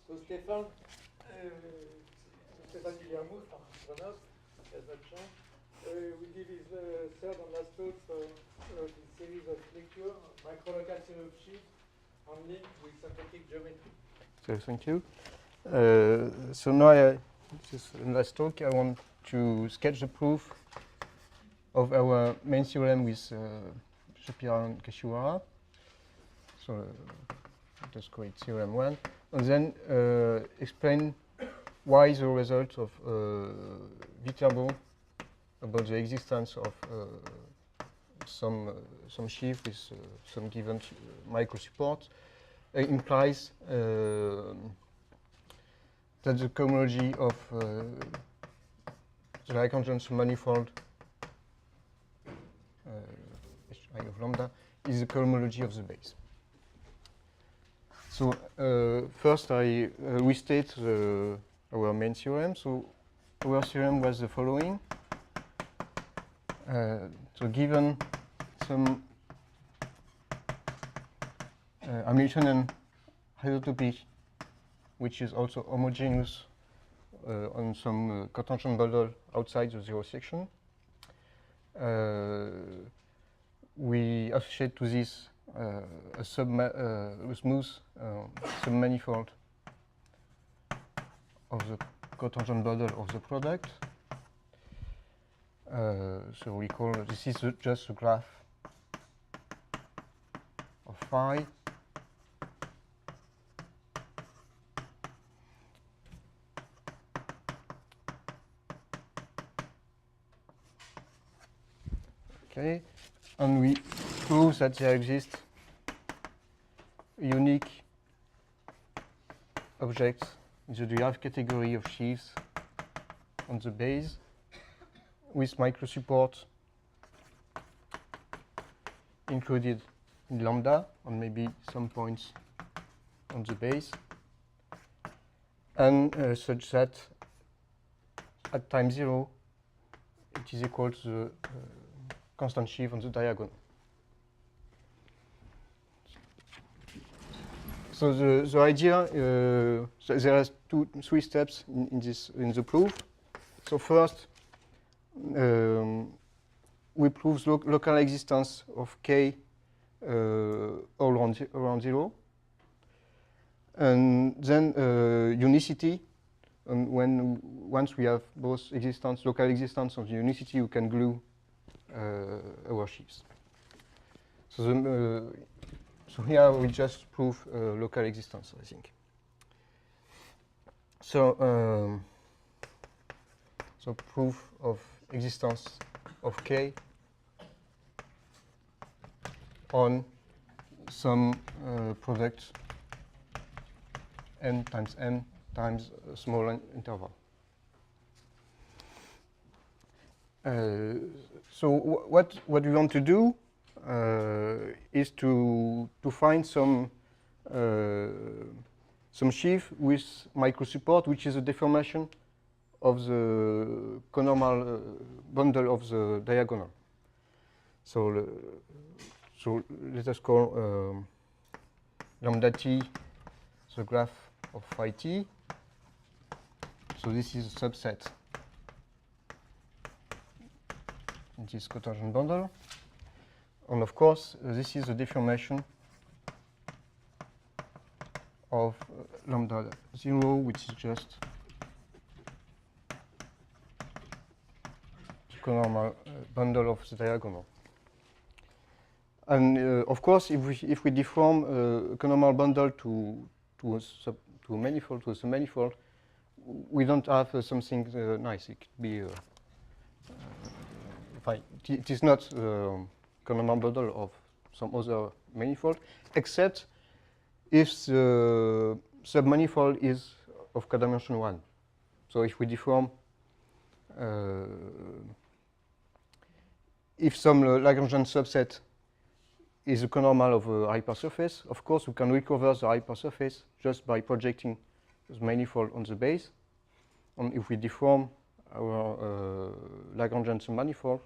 So Stephane Guillermou from Grenoble, has not shown, will give his third and last talk for this series of lecture, microlocal theory of sheaves and link with symplectic geometry. So thank you. So now, this last talk, I want to sketch the proof of our main theorem with Shapira and Kashiwara. So just call it theorem 1, and then explain why the result of Viterbo about the existence of some sheaf with some given micro support implies that the cohomology of the Lagrangian submanifold I of lambda is the cohomology of the base. So first I restate our main theorem. So our theorem was the following. So given some Hamiltonian isotopy, which is also homogeneous on some cotangent bundle outside the zero section, we associate to this a smooth submanifold of the cotangent bundle of the product. So we call this is just a graph of phi. Okay, and we prove that there exists unique objects in the derived category of sheaves on the base with micro support included in lambda and maybe some points on the base, and such that at time 0 it is equal to the constant sheaf on the diagonal. So the idea, so there are three steps in the proof. So first, we prove local existence of K all around 0, and then unicity. And once we have both local existence and unicity, we can glue our sheaves. So so here we just prove local existence, I think. So so proof of existence of K on some product n times n times a small interval. So what we want to do is to find some sheaf with micro support, which is a deformation of the conormal bundle of the diagonal. So so let us call lambda t the graph of phi t. So this is a subset in this cotangent bundle. And of course, this is a deformation of lambda 0, which is just the conormal bundle of the diagonal. And of course, if we deform a conormal bundle to a manifold, to a submanifold, we don't have something nice. It could be it is not conormal bundle of some other manifold, except if the submanifold is of codimension 1. So if we deform, if some Lagrangian subset is a conormal of a hypersurface, of course we can recover the hypersurface just by projecting the manifold on the base. And if we deform our Lagrangian submanifold,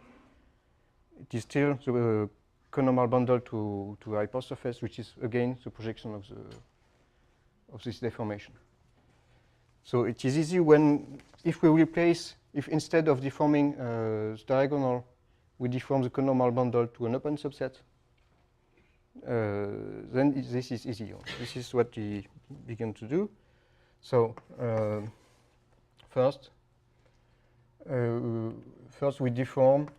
it is still the conormal bundle to hypersurface, which is again the projection of this deformation. So it is easy if we replace, if instead of deforming the diagonal, we deform the conormal bundle to an open subset, then this is easier. This is what we begin to do. So first we deform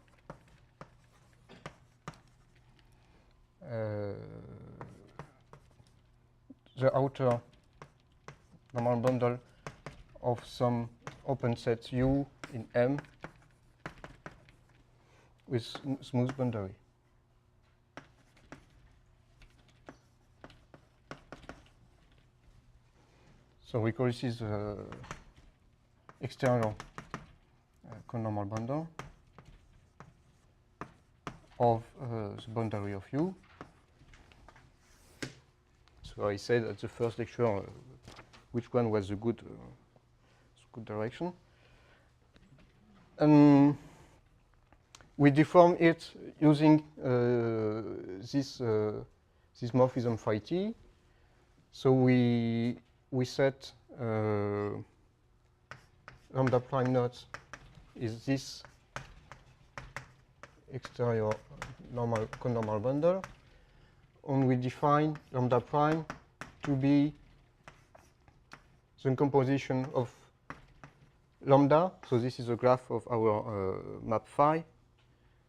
the outer normal bundle of some open set U in M with smooth boundary. So we call this is external conormal bundle of the boundary of U. So I said at the first lecture which one was the good direction. And we deform it using this morphism phi t. So we set lambda prime naught is this exterior conormal bundle, and we define lambda prime to be the composition of lambda. So this is a graph of our map phi.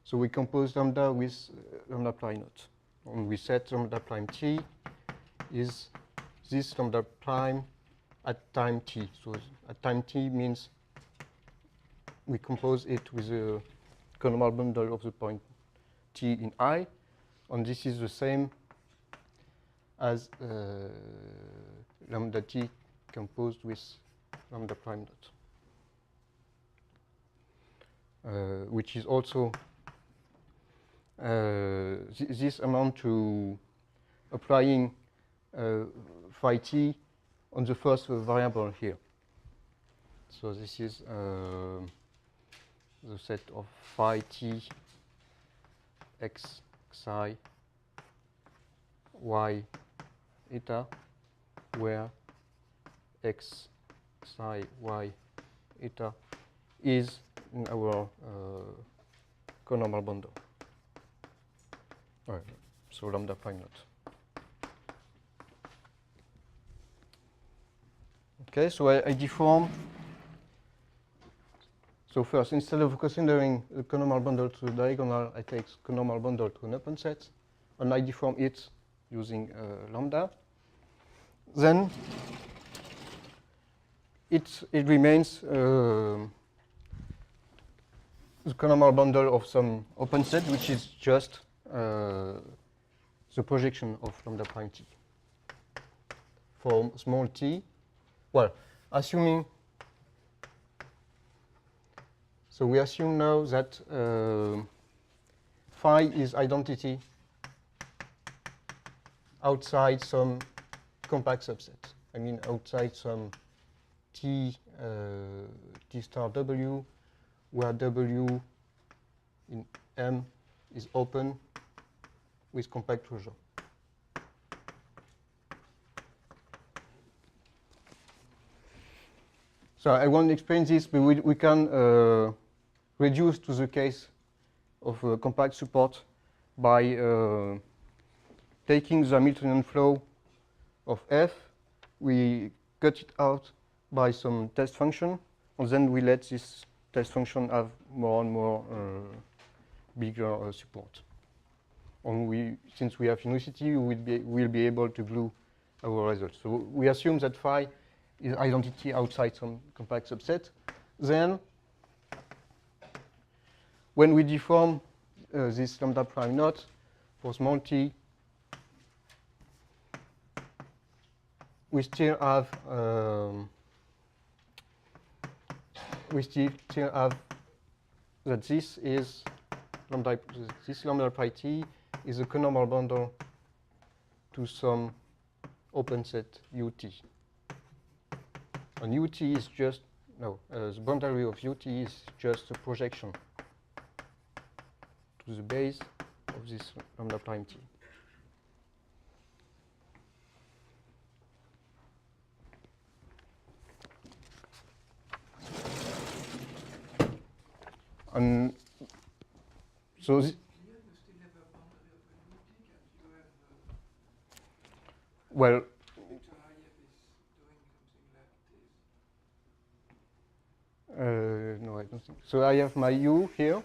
So we compose lambda with lambda prime naught, and we set lambda prime t is this lambda prime at time t. So at time t means we compose it with a conormal bundle of the point t in I, and this is the same as lambda t composed with lambda prime naught, which is also this amount to applying phi t on the first variable here. So this is the set of phi t x psi y eta, where x psi y eta is in our conormal bundle. All right. So lambda prime naught. Okay, so I deform. So first, instead of considering the conormal bundle to the diagonal, I take conormal bundle to an open set, and I deform it using lambda. Then it remains the conormal bundle of some open set, which is just the projection of lambda prime t for small t. Well, assuming, so we assume now that phi is identity outside some compact subset. I mean outside some t star w, where w in M is open with compact closure. So I won't explain this, but we can reduce to the case of compact support by taking the Hamiltonian flow of f, we cut it out by some test function, and then we let this test function have more and more bigger support. And since we have unicity, we'll be able to glue our results. So we assume that phi is identity outside some compact subset. Then, when we deform this lambda prime naught for small t, we still have that this is lambda pi t is a conormal bundle to some open set ut. And ut is just the boundary of ut is just a projection to the base of this lambda prime t. And so well, no, I don't think. So I have my U here.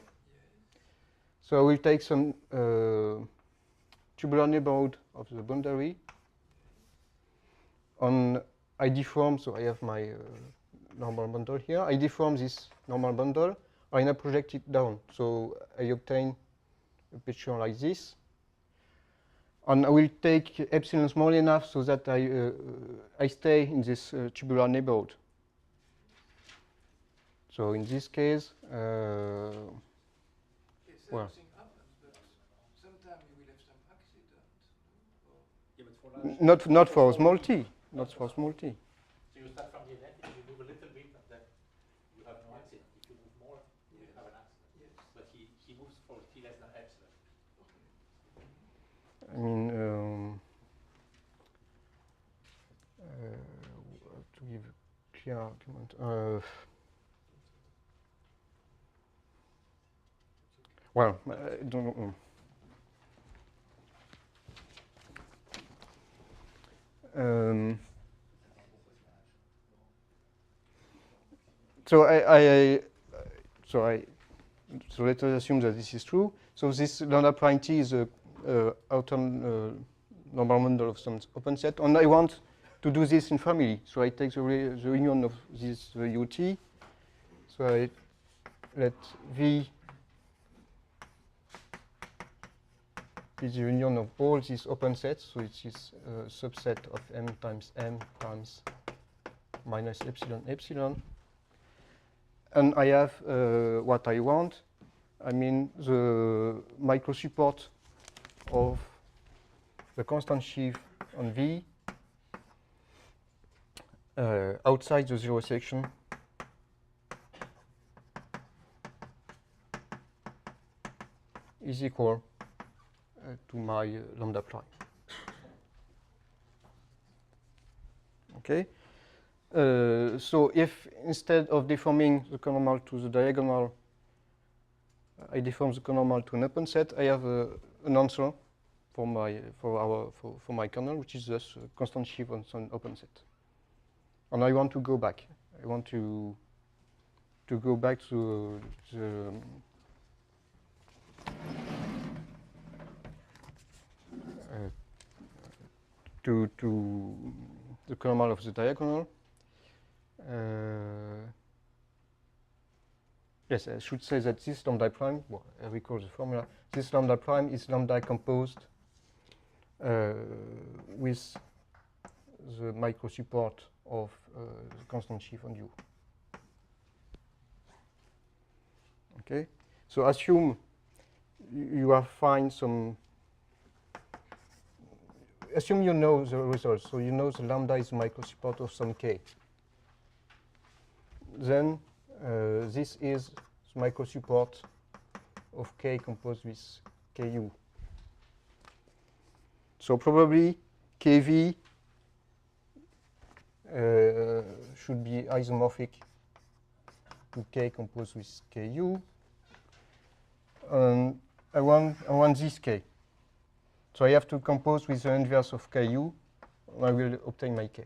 So I will take some tubular neighborhood of the boundary. On I deform, so I have my normal bundle here. I deform this normal bundle, and I project it down. So I obtain a picture like this. And I will take epsilon small enough so that I stay in this tubular neighborhood. So in this case, well, not for small t, not for small t. So you start from the identity, you move a little bit, and then you have no accident. If you move more, you have an accident. Yes. But he moves for t less than epsilon. I mean, to give a clear argument. Well, I don't know. So let us assume that this is true. So this lambda prime t is a outer normal bundle of some open set, and I want to do this in family. So I take the union of this ut. So I let V is the union of all these open sets. So it is a subset of m times minus epsilon epsilon. And I have what I want. I mean the micro support of the constant sheaf on V outside the zero section is equal to my lambda prime. Okay. So if instead of deforming the conormal to the diagonal, I deform the conormal to an open set, I have an answer for my kernel, which is thus a constant sheaf on some open set. And I want to go back. I want to go back to the to the conormal of the diagonal. Yes, I should say that this lambda prime, well, I recall the formula, this lambda prime is lambda composed with the micro support of the constant sheaf on U. Okay, so assume you have find some, assume you know the results, so you know the lambda is the micro support of some k. Then this is the micro support of k composed with ku. So probably kv should be isomorphic to k composed with ku. I want this k. So I have to compose with the inverse of ku, and I will obtain my k.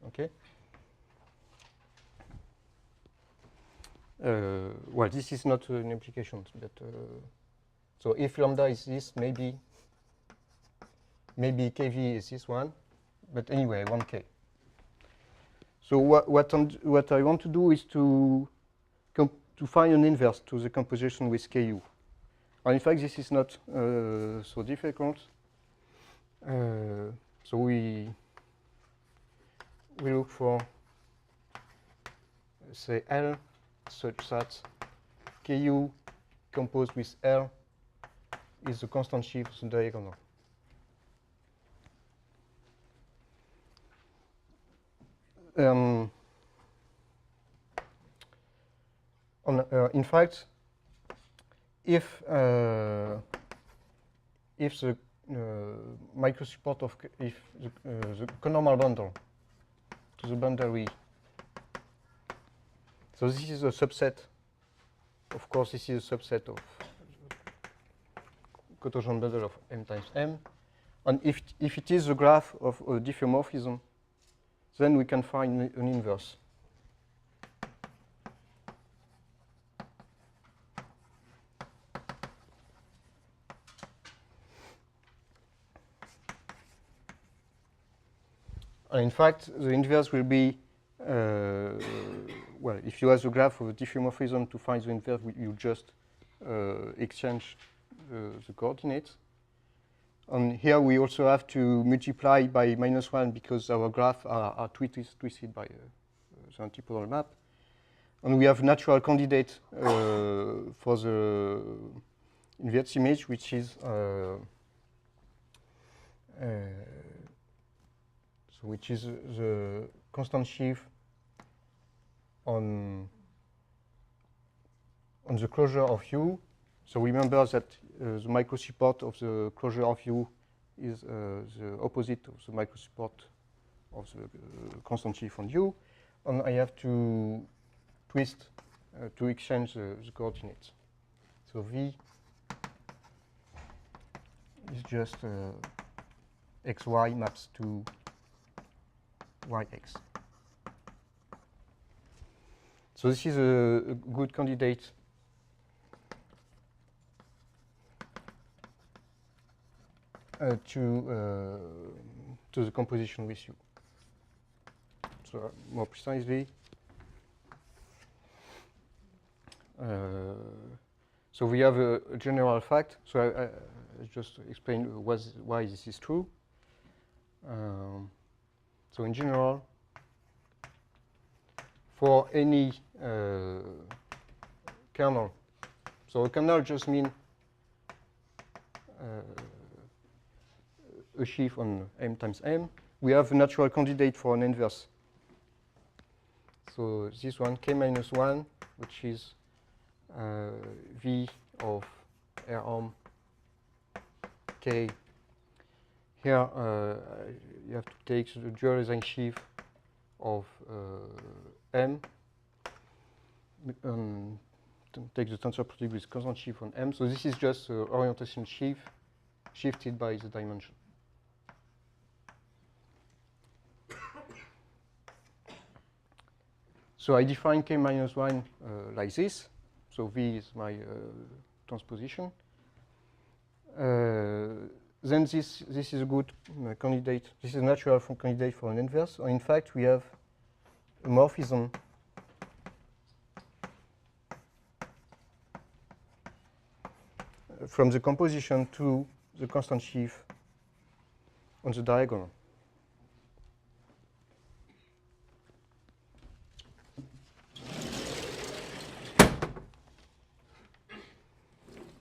Okay. Well, this is not an implication, but so if lambda is this, maybe kv is this one, but anyway, I want k. So what I want to do is to find an inverse to the composition with ku. And in fact, this is not so difficult. So we look for, say, L such that ku composed with L is the constant sheaf of the diagonal. In fact, if the micro support of the conormal bundle to the boundary, so this is a subset of course, this is a subset of cotangent bundle of m times m. And if it is the graph of a diffeomorphism, then we can find an inverse. And in fact, the inverse will be, well, if you have the graph of a diffeomorphism, to find the inverse, you just exchange the coordinates. And here we also have to multiply by -1 because our graphs are twisted by the antipodal map. And we have natural candidate for the inverse image, which is the constant sheaf on the closure of U. So remember that the microsupport of the closure of U is the opposite of the microsupport of the constant sheaf on U. And I have to twist to exchange the coordinates. So V is just xy maps to yx. So this is a good candidate to the composition with U. So more precisely, so we have a general fact. So I just explain why this is true. So in general, for any kernel, so a kernel just means a sheaf on m times m. We have a natural candidate for an inverse. So this one, k minus 1, which is v of r arm k. Here you have to take the dualizing sheaf of m, take the tensor product with constant sheaf on m. So this is just orientation sheaf shifted by the dimension. So I define k minus 1 like this. So V is my transposition. Then this is a good candidate. This is a natural candidate for an inverse. Or in fact, we have a morphism from the composition to the constant sheaf on the diagonal.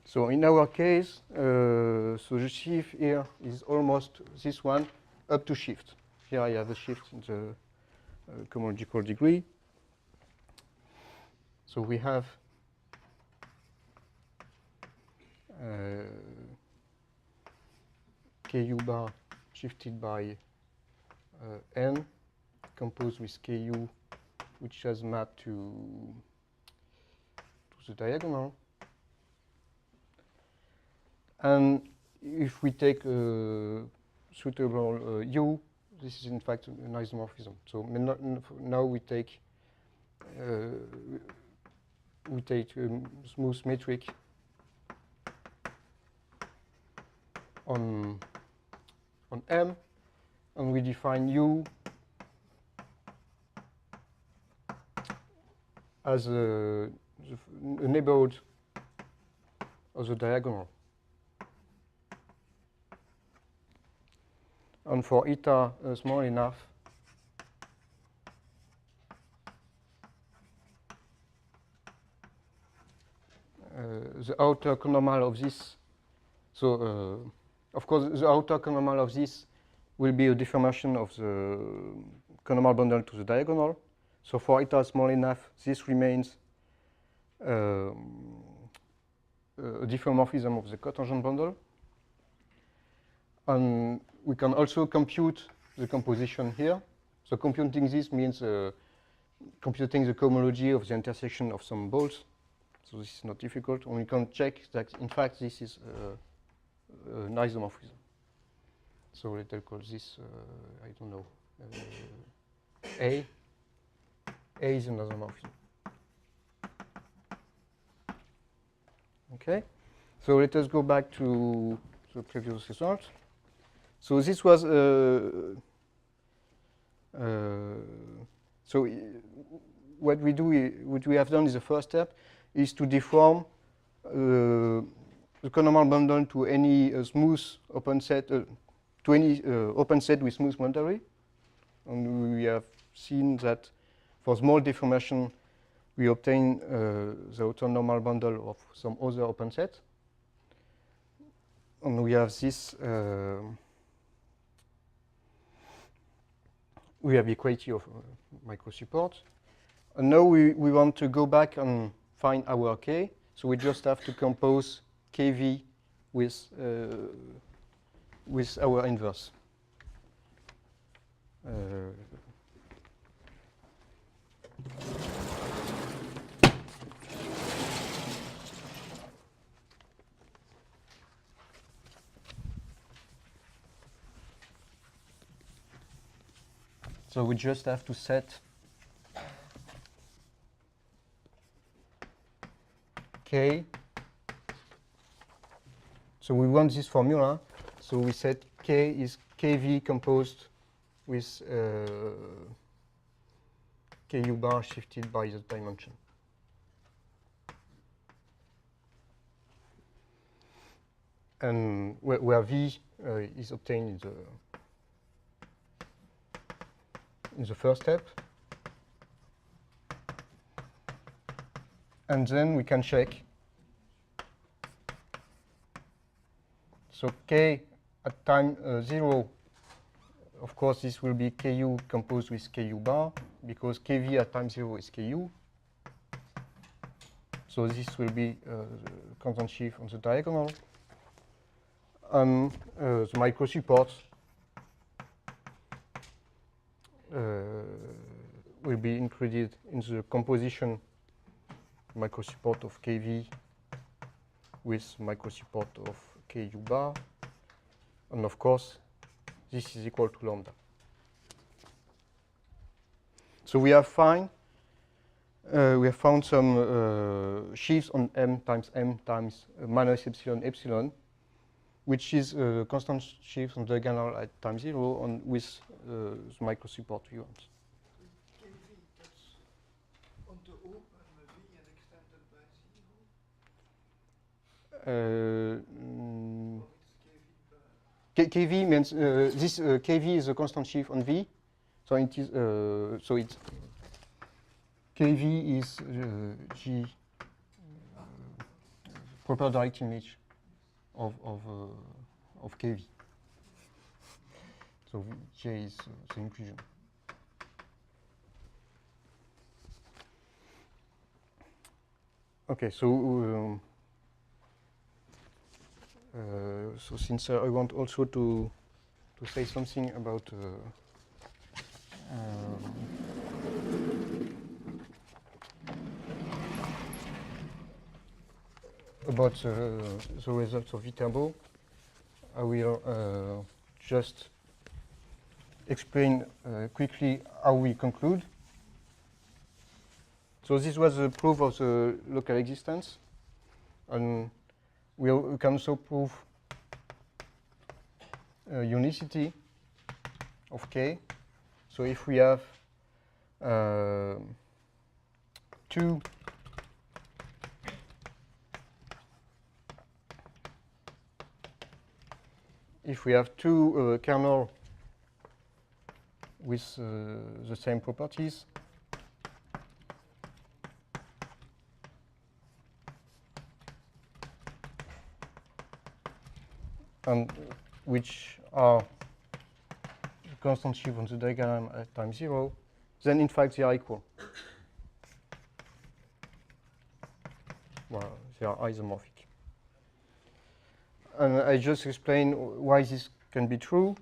So in our case, so the sheaf here is almost this one up to shift. Here I have a shift in the cohomological degree. So we have Ku bar shifted by n, composed with Ku, which has mapped to the diagonal. And if we take a suitable U, this is in fact an isomorphism. So now we take a smooth metric on M, and we define U as a neighborhood of the diagonal. And for eta small enough, the outer conormal of this, so of course the outer conormal of this will be a deformation of the conormal bundle to the diagonal. So for eta small enough, this remains a diffeomorphism of the cotangent bundle. And we can also compute the composition here. So computing this means computing the cohomology of the intersection of some balls. So this is not difficult, and we can check that in fact this is an isomorphism. So let's call this, I don't know, A. A is an isomorphism. Okay, so let us go back to the previous result. So this was so what we have done is the first step is to deform the conormal bundle to any smooth open set to any open set with smooth boundary, and we have seen that for small deformation we obtain the orthonormal bundle of some other open set, and we have this. We have the equality of microsupport. And now we want to go back and find our K. So we just have to compose KV with our inverse. So we just have to set K. So we want this formula. So we set K is KV composed with KU bar shifted by the dimension. And where V is obtained in the first step. And then we can check. So K at time 0, of course, this will be Ku composed with Ku bar, because Kv at time 0 is Ku. So this will be the constant sheaf on the diagonal. And the microsupport will be included in the composition microsupport of Kv with microsupport of Ku bar, and of course this is equal to lambda. So we have found some sheaves on m times minus epsilon epsilon, which is constant sheaves on the diagonal at time 0 and with the microsupport we want. KV, that's on the open V and extended by 0? KV means this KV is a constant sheaf on V, so it is so it's KV is G proper direct image of KV. So J is the inclusion. Okay, so so since I want also to say something about the results of Viterbo, I will just explain quickly how we conclude. So this was the proof of the local existence, and we can also prove unicity of K. So if we have two kernels with the same properties, and which are constant sheaf on the diagram at time 0, then in fact they are equal. Well, they are isomorphic. And I just explained why this can be true.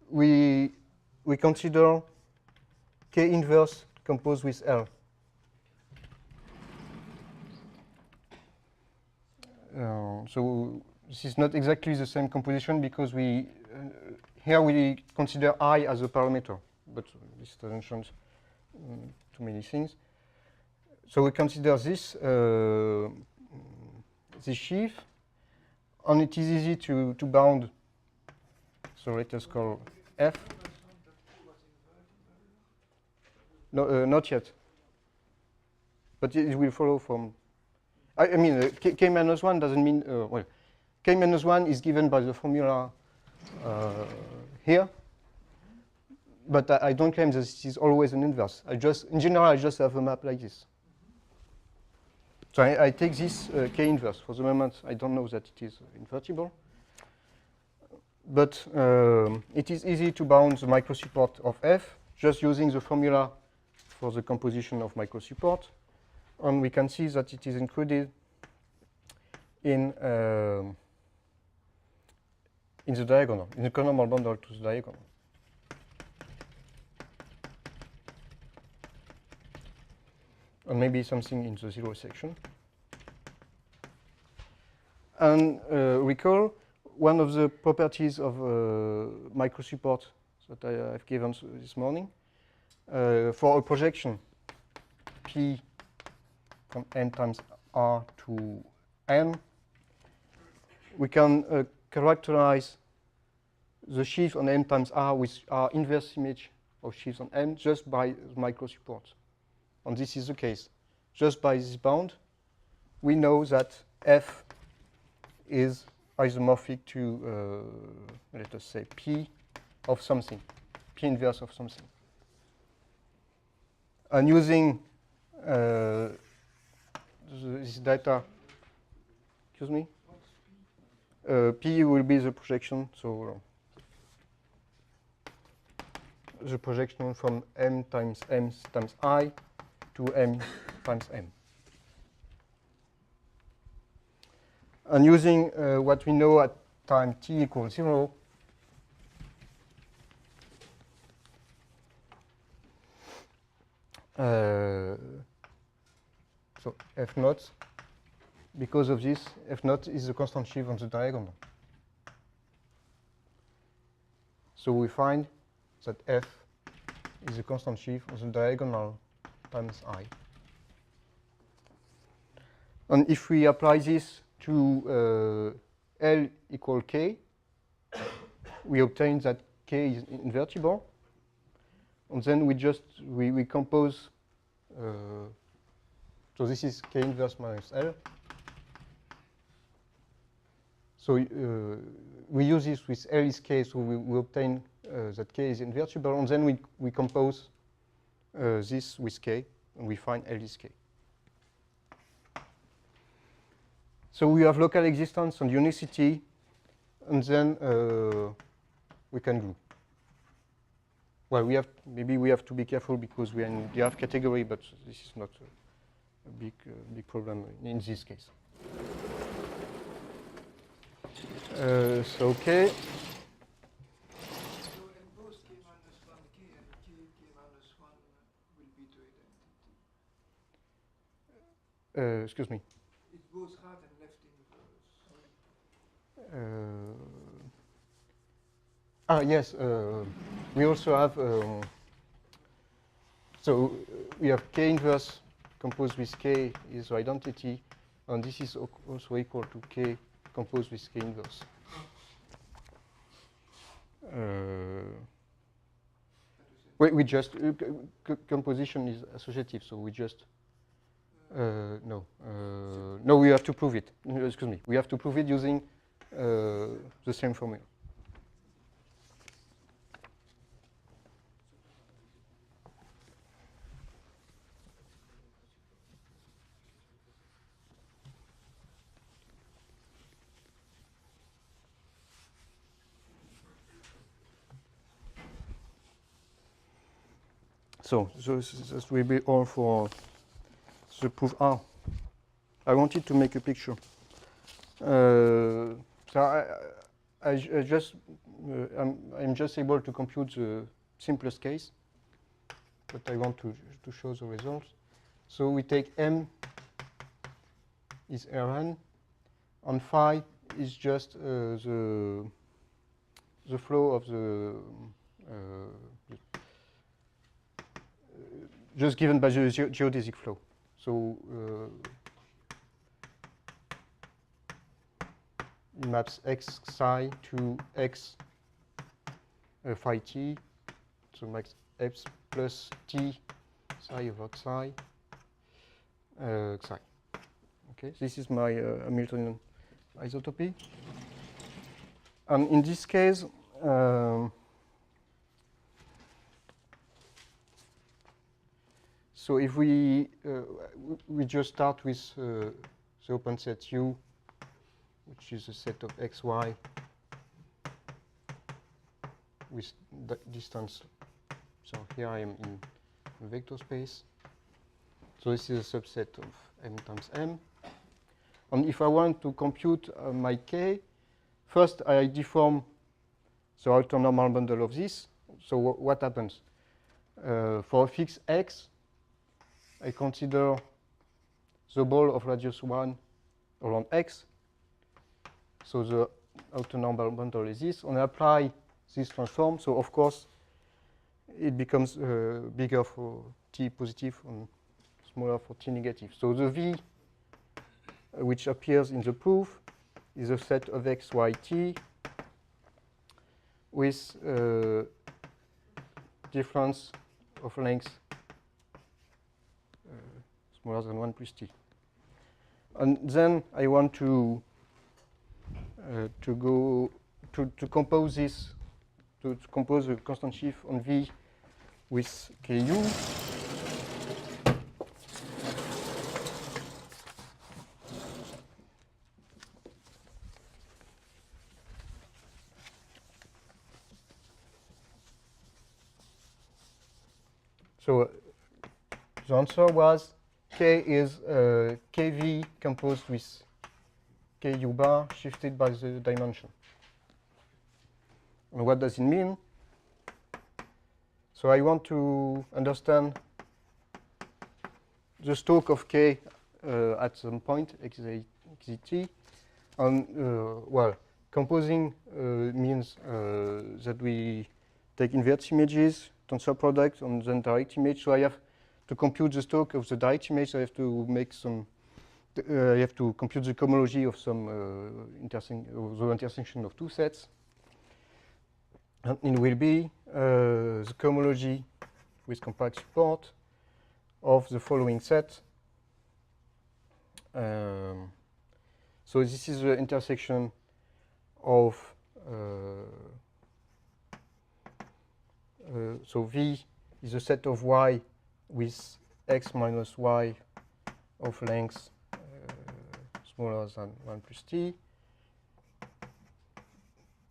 We consider K inverse composed with L. So this is not exactly the same composition because we here we consider I as a parameter, but this doesn't change too many things. So we consider this this sheaf, and it is easy to bound. So let us call F. No, not yet. But it will follow from. I mean, k minus 1 doesn't mean well. K minus 1 is given by the formula here. But I don't claim that it is always an inverse. In general, I just have a map like this. So I take this K inverse. For the moment, I don't know that it is invertible. But it is easy to bound the microsupport of F just using the formula for the composition of microsupport. And we can see that it is included in the diagonal, in the Grenoble bundle to the diagonal. And maybe something in the 0 section. And recall one of the properties of microsupport that I have given this morning. For a projection P from n times R to n, we can characterize the sheaf on n times R with our inverse image of sheaves on n just by microsupport. And this is the case. Just by this bound, we know that F is isomorphic to, let us say, P of something, P inverse of something. And using this data, excuse me, P will be the projection, so the projection from m times I to m times m. And using what we know at time t equals 0, so F naught, because of this, F naught is the constant sheaf on the diagonal. So we find that F is a constant sheaf on the diagonal times I. And if we apply this to L equal K, we obtain that K is invertible. And then we compose, so this is K inverse minus L. So we use this with L is K, so we obtain that K is invertible, and then we compose this with K, and we find L is K. So we have local existence and unicity, and then we can glue. Well, maybe we have to be careful because we are in the half category, but this is not a big problem in this case. So okay. So in both K minus 1K and K minus 1 will be to identity. Excuse me. It's both right and left inverse. Yes. We also have so we have K inverse composed with K is the identity, and this is also equal to K composed with K inverse. We just composition is associative, so we just no, we have to prove it. Excuse me, we have to prove it using the same formula. So this will be all for the proof R. I wanted to make a picture. So I'm just able to compute the simplest case, but I want to show the results. So we take M is Rn, and phi is just the flow of the just given by the geodesic flow. So it maps x psi to x phi t, so max x plus t psi over psi psi. Okay, this is my Hamiltonian isotopy. And in this case, so if we just start with the open set U, which is a set of x, y with distance. So here I am in a vector space. So this is a subset of m times m. And if I want to compute my k, first I deform the orthonormal bundle of this. So what happens? For a fixed x, I consider the ball of radius 1 around x. So the orthonormal bundle is this. And I apply this transform. So of course, it becomes bigger for t positive and smaller for t negative. So the v, which appears in the proof, is a set of x, y, t with difference of length smaller than 1 plus t. And then I want to compose this, to compose a constant sheaf on V with Ku. So the answer was K is Kv composed with Ku bar shifted by the dimension. And what does it mean? So I want to understand the stroke of K at some point, xt. And well, composing means that we take inverse images, tensor product, and then direct image. So I have to compute the stroke of the direct image. I have to make some. I have to compute the cohomology of some the intersection of two sets. And it will be the cohomology with compact support of the following set. So this is the intersection of so V is a set of Y with X minus Y of length smaller than 1 plus T.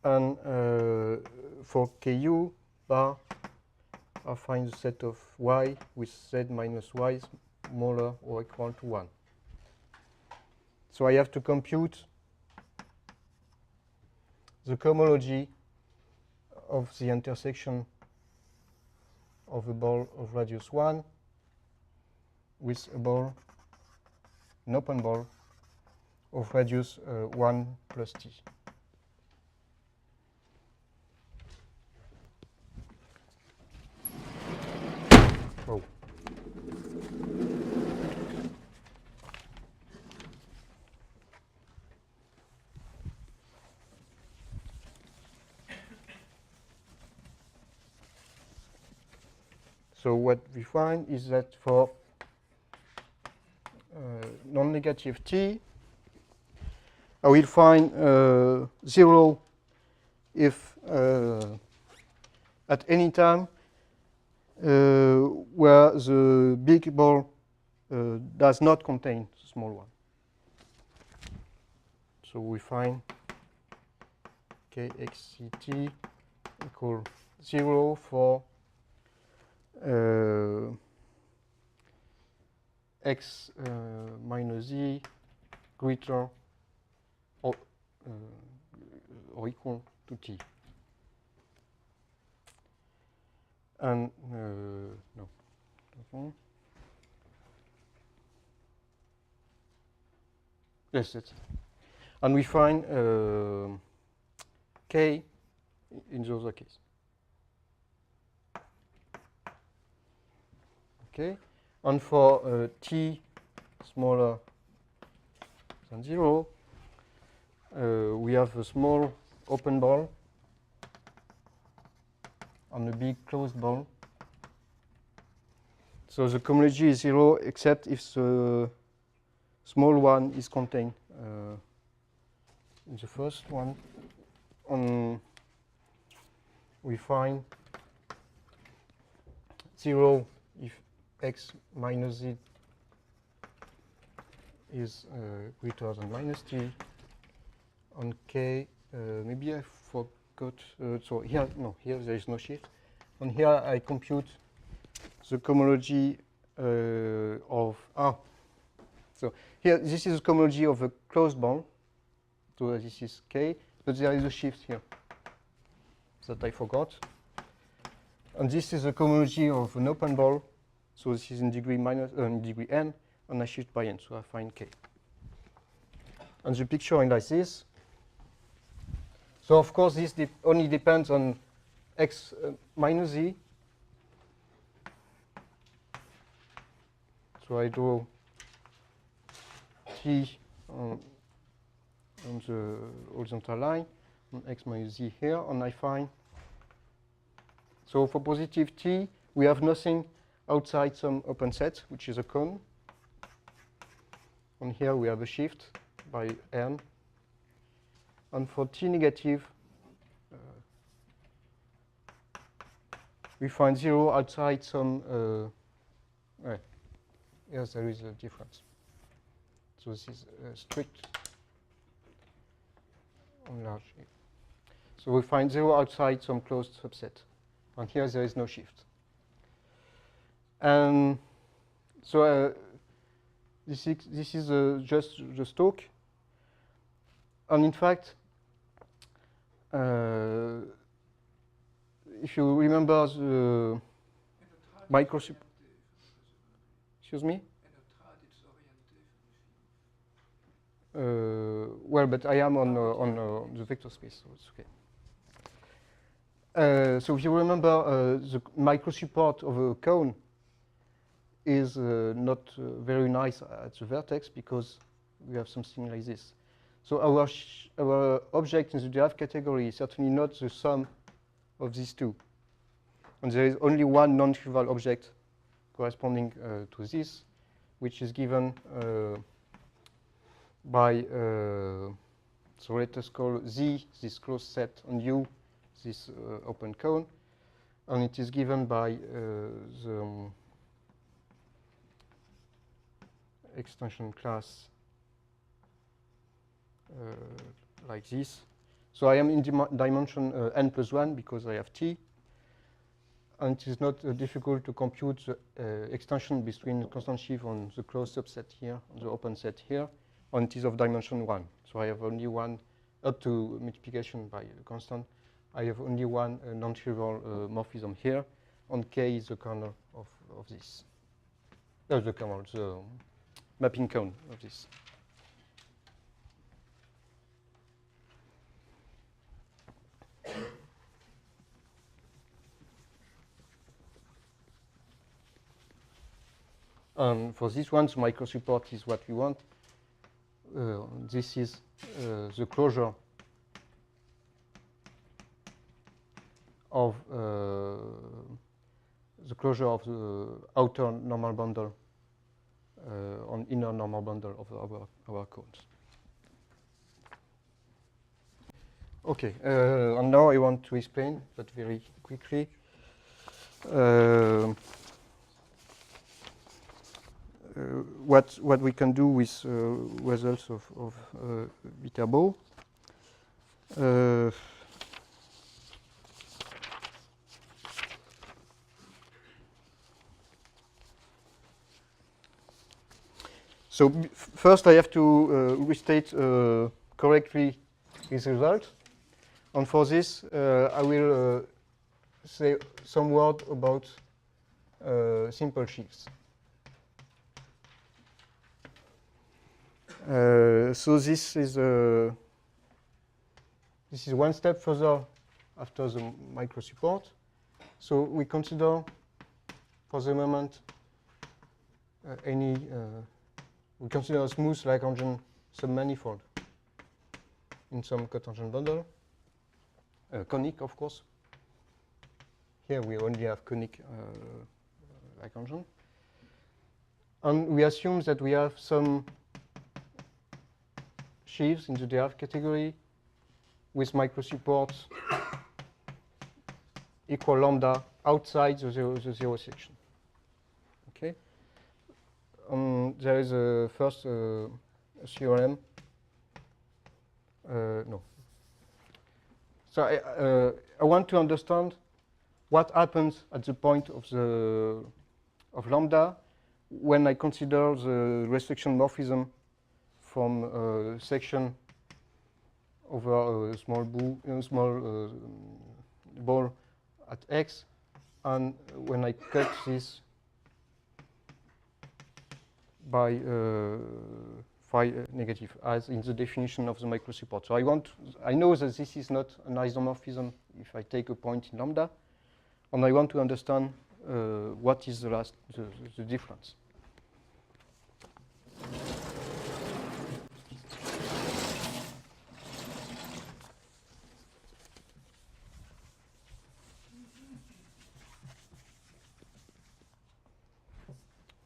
And for Ku bar, I find the set of Y with Z minus Y smaller or equal to 1. So I have to compute the cohomology of the intersection of a ball of radius 1 with a ball, an open ball of radius 1 plus T. Oh. So what we find is that for non-negative t, I will find 0 if at any time where the big ball does not contain the small one. So we find kxct equal 0 for x minus z greater or equal to t. And no. Yes, that's it. and we find K in the other case. Okay, and for T smaller than 0, we have a small open ball and a big closed ball. So the cohomology is 0 except if the small one is contained in the first one. We find 0 if x minus z is greater than minus t. On k, maybe I forgot. So here, no, here there is no shift. And here I compute the cohomology of So here this is the cohomology of a closed ball. So this is k, but there is a shift here that I forgot. And this is the cohomology of an open ball. So this is in degree n, and I shift by n, so I find k. And the picture is like this. So of course this only depends on x minus z. So I draw t on the horizontal line, and x minus z here, and I find. So for positive t, we have nothing outside some open set, which is a cone. And here we have a shift by n. And for t negative, we find 0 outside some. Yes, there is a difference. So this is strict on large. So we find 0 outside some closed subset. And here there is no shift. And so this is just the Stoke. And in fact, if you remember the microscope, excuse me? Well, but I am on the vector space, so it's okay. So if you remember, the microsupport of a cone is not very nice at the vertex because we have something like this. So our object in the giraffe category is certainly not the sum of these two. And there is only one non-trivial object corresponding to this, which is given by, so let us call Z this closed set and U this open cone. And it is given by the extension class like this. So I am in dimension n plus 1 because I have t. And it is not difficult to compute the extension between the constant sheaf on the closed subset here, on the open set here, and it is of dimension 1. So I have only one, up to multiplication by a constant, I have only one non-trivial morphism here, and K is the kernel of this. The kernel, the mapping cone of this. For this one, the microsupport is what we want. This is the closure of the outer normal bundle on inner normal bundle of our cones. Okay, and now I want to explain, but very quickly. What we can do with results of Viterbo. So first I have to restate correctly this result. And for this, I will say some word about simple sheaves. So this is one step further after the micro support. So we consider for the moment we consider a smooth Lagrangian submanifold in some cotangent bundle, conic of course. Here we only have conic Lagrangian. And we assume that we have some sheaves in the DRF category with micro supports equal lambda outside the zero section. Okay. There is a first theorem. No. So I want to understand what happens at the point of lambda when I consider the restriction morphism from a section over a small ball at x, and when I cut this by phi negative, as in the definition of the micro support. So I know that this is not an isomorphism if I take a point in lambda, and I want to understand what is the difference.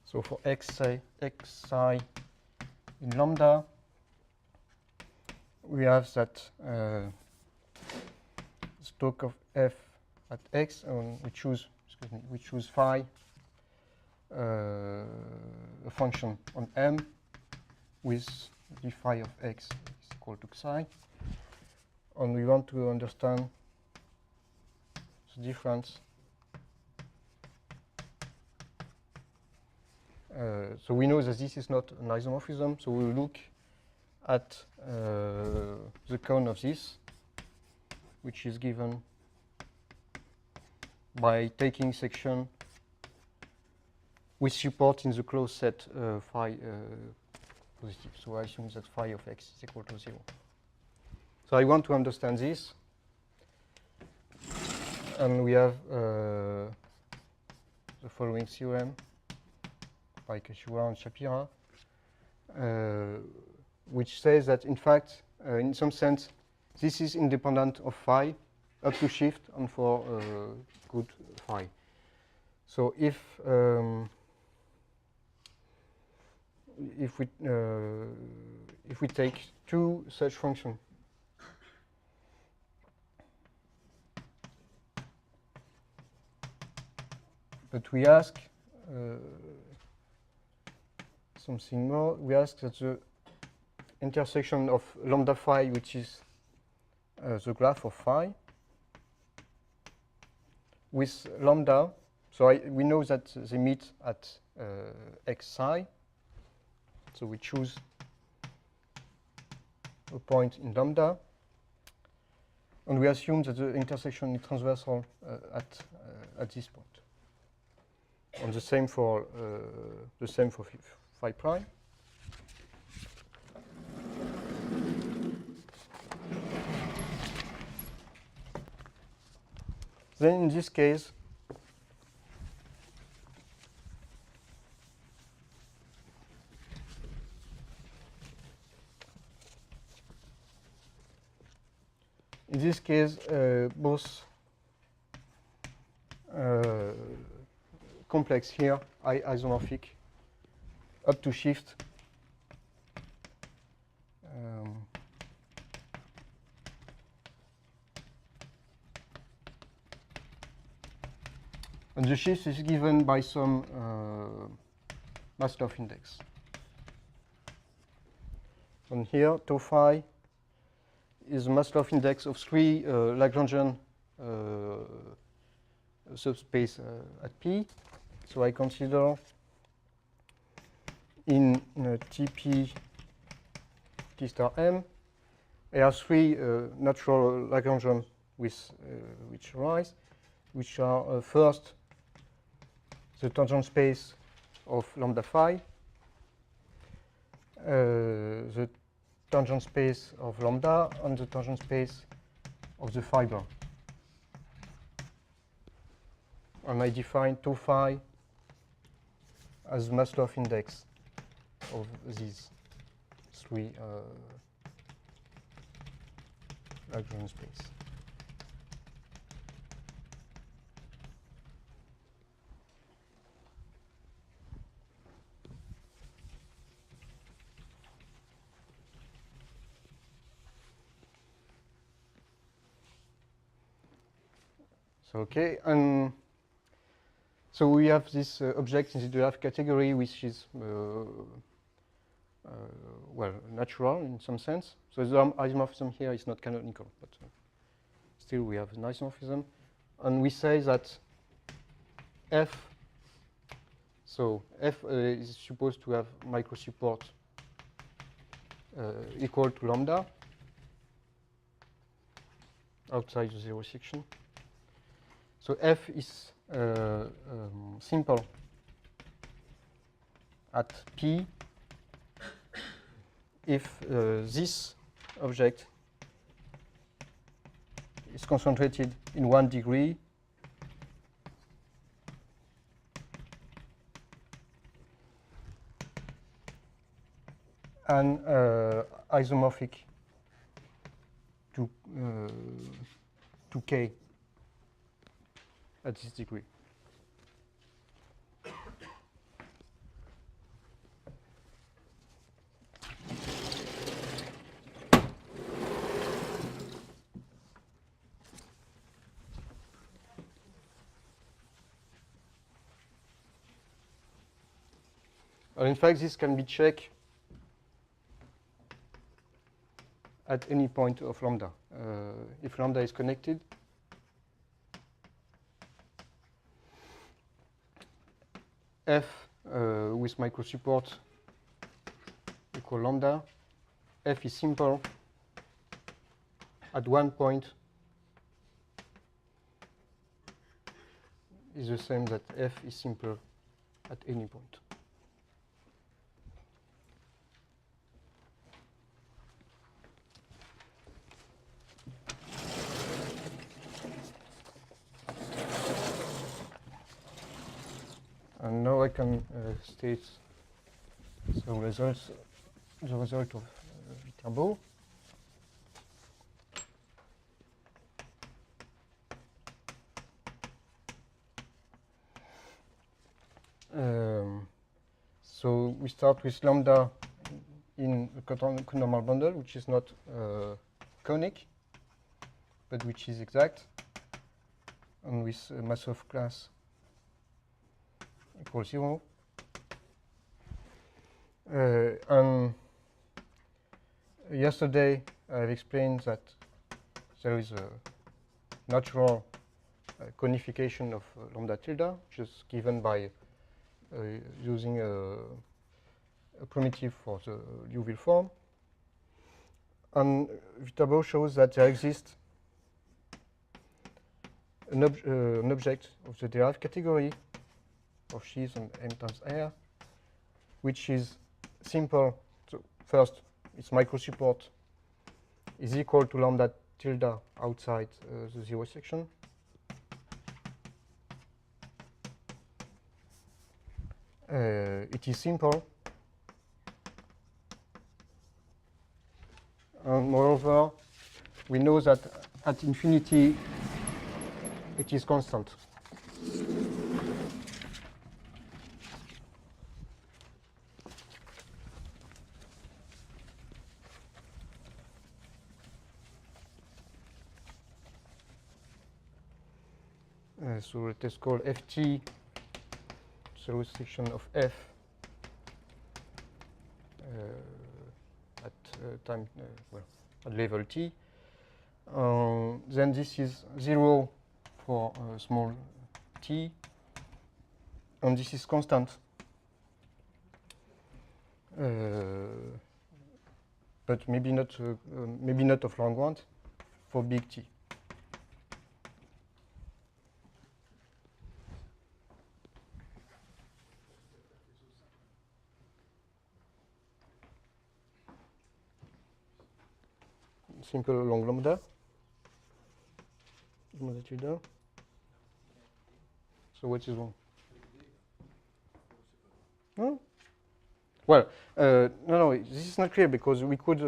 So for xi in lambda, we have that stroke of f at x, and we choose phi, a function on M with d phi of x is equal to psi, and we want to understand the difference. So we know that this is not an isomorphism, so we'll look at the cone of this, which is given by taking section with support in the closed set phi positive. So I assume that phi of x is equal to 0. So I want to understand this, and we have the following theorem by Kashua and Shapira, which says that in fact, in some sense, this is independent of phi up to shift and for good phi. So if we take two such functions, but we ask something more. We ask that the intersection of lambda phi, which is the graph of phi, with lambda. So we know that they meet at x psi. So we choose a point in lambda, and we assume that the intersection is transversal at this point. And the same for phi prime. Then in this case, both complex here, isomorphic, up to shift. And the shift is given by some Maslow index. And here, tau phi is the Maslow index of three Lagrangian subspace at P. So I consider in TP T star M, I have three natural Lagrangian with which arise, which are first the tangent space of lambda phi, the tangent space of lambda and the tangent space of the fiber. And I define tau phi as the Maslov index of these three Lagrange space. So okay, and so we have this object in the Dirac category, which is well, natural in some sense. So the isomorphism here is not canonical, but still we have an isomorphism. And we say that F, so F is supposed to have microsupport equal to lambda outside the zero section. So F is simple at P if this object is concentrated in 1 degree and isomorphic to K at this degree. And in fact, this can be checked at any point of lambda. If lambda is connected, F with microsupport equal lambda, F is simple at one point is the same that F is simple at any point. And now I can state the result of Viterbo. So we start with lambda in a conormal bundle, which is not conic, but which is exact, and with a mass of class equals 0. And yesterday I've explained that there is a natural conification of lambda tilde, which is given by using a primitive for the Liouville form. And Viterbo shows that there exists an object of the derived category of sheaves and M times R, which is simple. So first, its microsupport is equal to lambda tilde outside the zero section. It is simple. And moreover, we know that at infinity it is constant. So it is called Ft, the restriction of F at time, well, at level T. Then this is 0 for small t, and this is constant. But maybe not of Lagrange for big T. simple along lambda. So what is wrong? No? Well, no, this is not clear because we could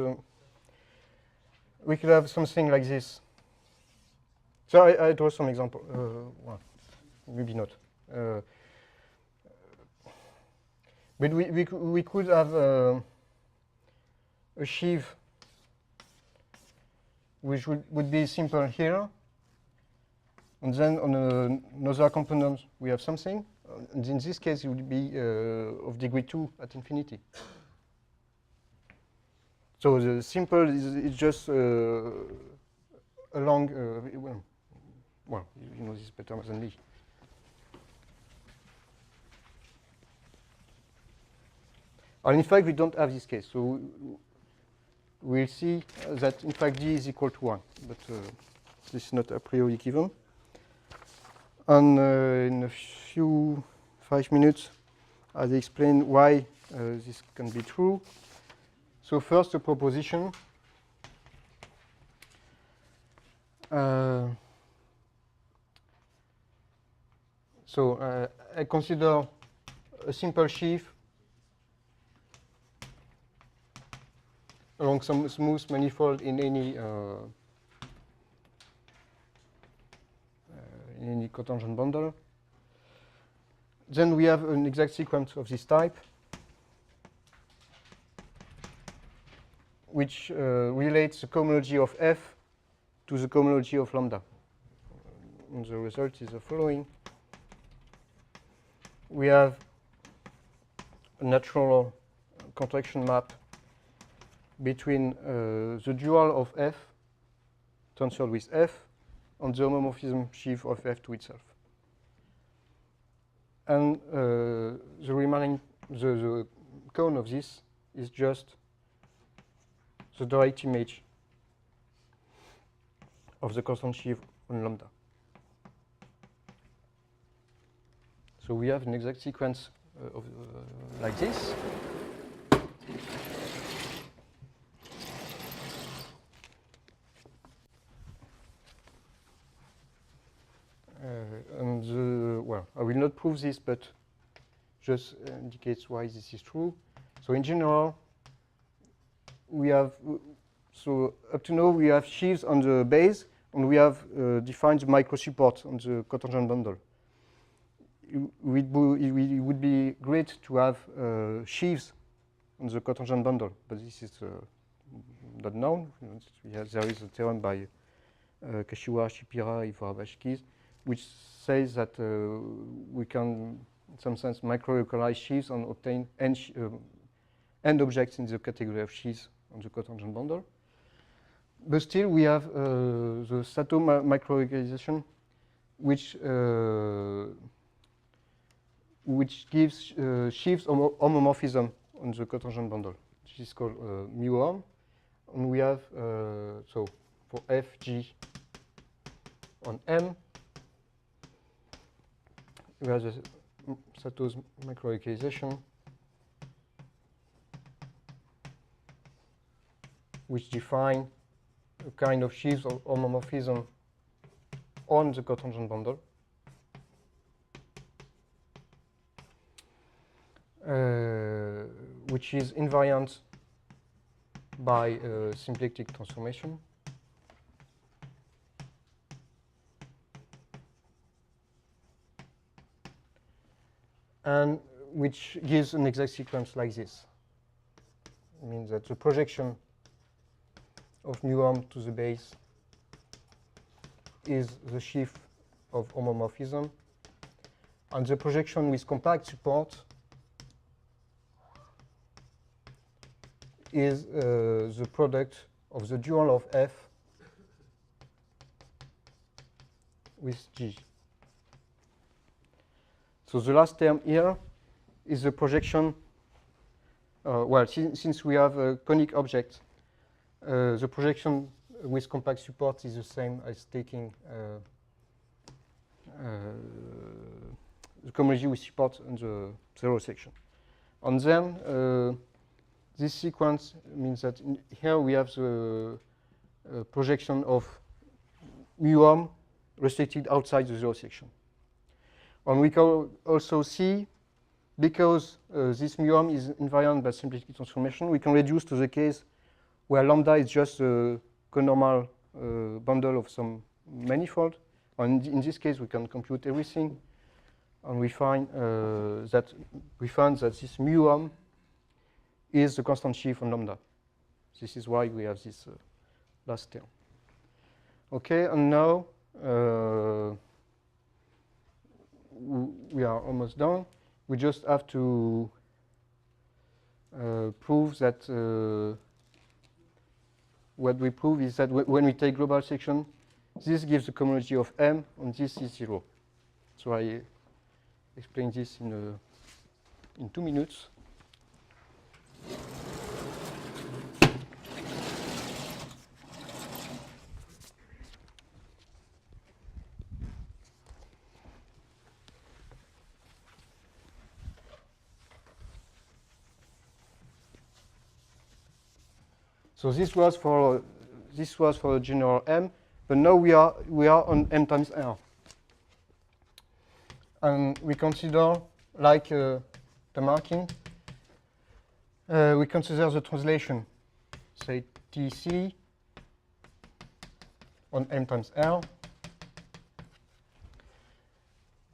have something like this. So I draw some example. Well, maybe not. But we could have a sheave which would be simple here, and then on another component we have something. And in this case, it would be of degree 2 at infinity. So the simple is just along. Well, you know this better than me. And in fact, we don't have this case. So we'll see that in fact d is equal to 1, but this is not a priori given. And in a 5 minutes, I'll explain why this can be true. So first, a proposition. I consider a simple sheaf along some smooth manifold in any cotangent bundle. Then we have an exact sequence of this type, which relates the cohomology of F to the cohomology of lambda. And the result is the following. We have a natural contraction map between the dual of F tensor with F and the homomorphism sheaf of F to itself. And the cone of this is just the direct image of the constant sheaf on lambda. So we have an exact sequence like this. Well, I will not prove this, but just indicates why this is true. So in general, we have, so up to now we have sheaves on the base, and we have defined the micro support on the cotangent bundle. It would be great to have sheaves on the cotangent bundle, but this is not known. There is a theorem by Kashiwa, Shipira, Ivarabashkis, which says that we can, in some sense, micro-localize sheaves and obtain end objects in the category of sheaves on the cotangent bundle. But still, we have the Sato micro-localization, which gives sheaves homomorphism on the cotangent bundle. This is called mu-horn. And we have, so for F, G on M, we have the Sato's micro-localization, which define a kind of sheaves or homomorphism on the cotangent bundle. Which is invariant by symplectic transformation. And which gives an exact sequence like this. It means that the projection of mu-horn to the base is the sheaf of homomorphism, and the projection with compact support is the product of the dual of F with G. So the last term here is the projection. Well, since we have a conic object, the projection with compact support is the same as taking the cohomology with support on the zero section. And then this sequence means that here we have the projection of mu restricted outside the zero section. And we can also see, because this mu is invariant by symplectic transformation, we can reduce to the case where lambda is just a conormal bundle of some manifold. And in this case, we can compute everything, and we find that this mu is the constant sheaf on lambda. This is why we have this last term. Okay, and now we are almost done. We just have to prove that what we prove is that when we take global section, this gives the cohomology of M, and this is 0. So I explain this in 2 minutes. So this was for the general M, but now we are on M times R, and we consider, like the marking, we consider the translation, say TC on M times R,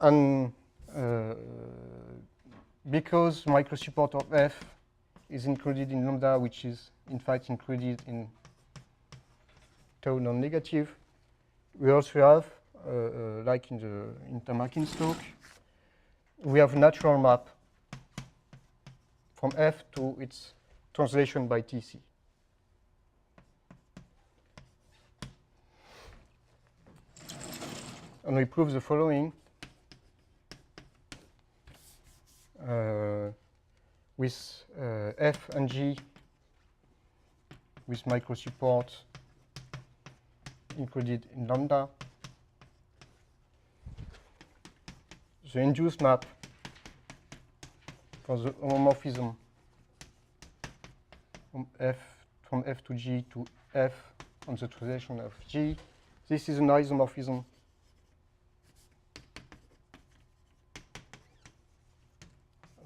and because microsupport of F is included in lambda, which is in fact included in tau non-negative, we also have, like in the intermarking talk, we have a natural map from F to its translation by TC. And we prove the following. With F and G with microsupport included in lambda, the induced map for the homomorphism from F to G to F on the translation of G. This is an isomorphism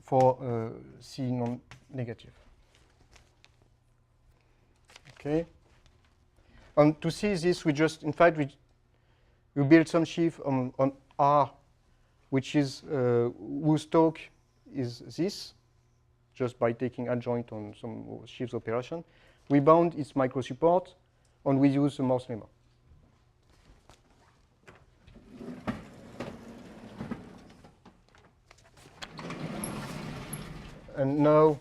for C non-negative. Okay. And to see this, we just, in fact, we build some sheaf on R, which is whose talk is this, just by taking adjoint on some sheaves operation. We bound its microsupport, and we use the Morse lemma. And now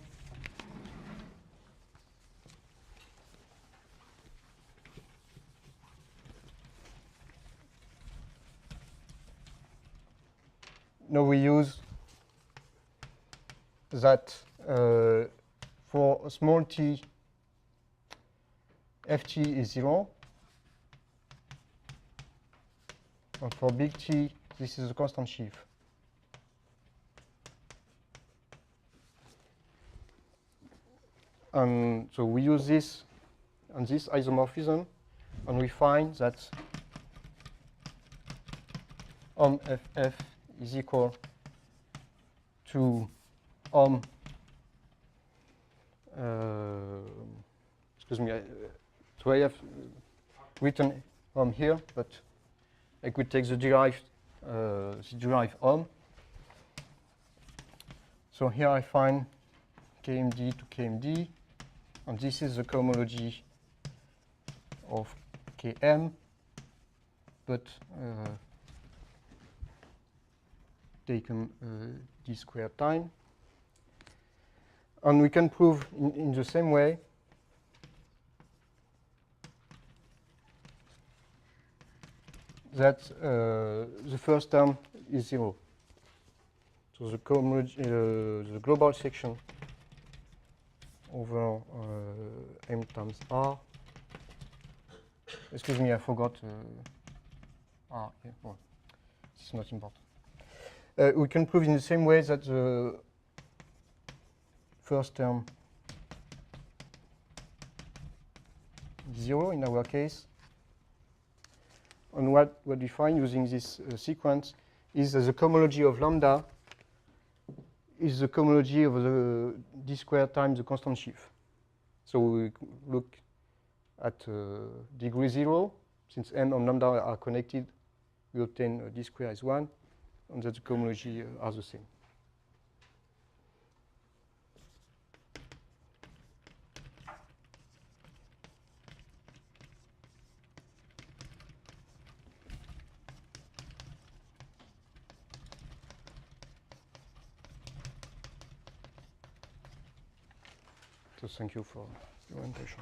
we use that for small t, ft is 0, and for big T, this is a constant sheaf. And so we use this and this isomorphism, and we find that FF is equal to excuse me, so I have written here, but I could take the derived So here I find KMD to KMD, and this is the cohomology of Km, but taken d squared time. And we can prove in the same way that the first term is 0. So the cohomology, the global section over M times R. Excuse me, I forgot R. Yeah, well, this is not important. We can prove in the same way that the first term 0 in our case. And what we find using this sequence is that the cohomology of lambda is the cohomology of the d squared times the constant sheaf. So we look at degree 0. Since n and lambda are connected, we obtain d squared is 1, and that the cohomology are the same. So thank you for your attention.